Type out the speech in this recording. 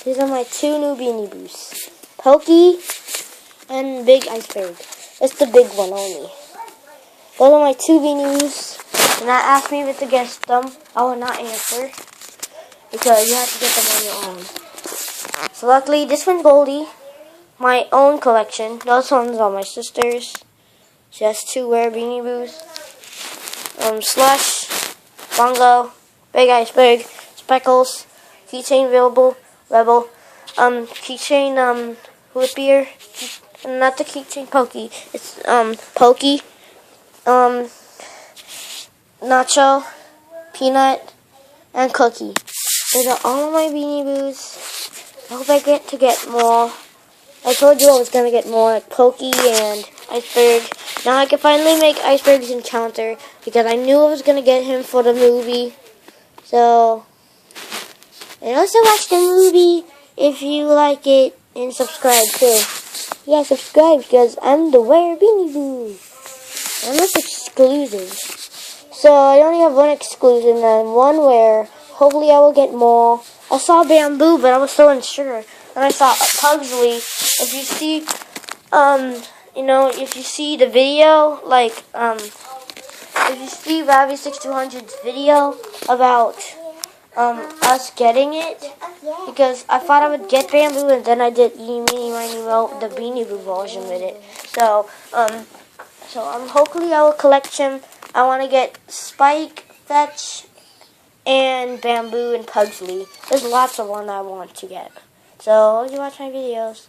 These are my two new Beanie Boos. Pokey and Big Iceberg. It's the big one only. Those are my two Beanie Boos. Do not ask me to guess them. I will not answer. Because you have to get them on your own. So luckily, this one's Goldie. My own collection. Those ones are my sister's. She has two rare Beanie Boos. Slush, Bongo, Big Iceberg, Speckles, Keychain Rebel, Keychain Whippier, not the Keychain Pokey, it's Pokey, Nacho, Peanut, and Cookie. Those are all of my Beanie Boos. I hope I get to get more. I told you I was going to get more like Pokey and Iceberg. Now I can finally make Iceberg's encounter because I knew I was going to get him for the movie. So, and also watch the movie if you like it and subscribe too. Yeah, subscribe because I'm the rare Beanie Boo. I'm not exclusive. So I only have one exclusive and one rare. Hopefully I will get more. I saw Bamboo, but I was so unsure. And I saw Pugsley. If you see, if you see the video, like, if you see Ravi6200's video about, us getting it, because I thought I would get Bamboo, and then I did the Beanie Boo version with it. So hopefully I will collect him. I want to get Spike, Fetch, and Bamboo and Pugsley. There's lots of one I want to get. So, you watch my videos.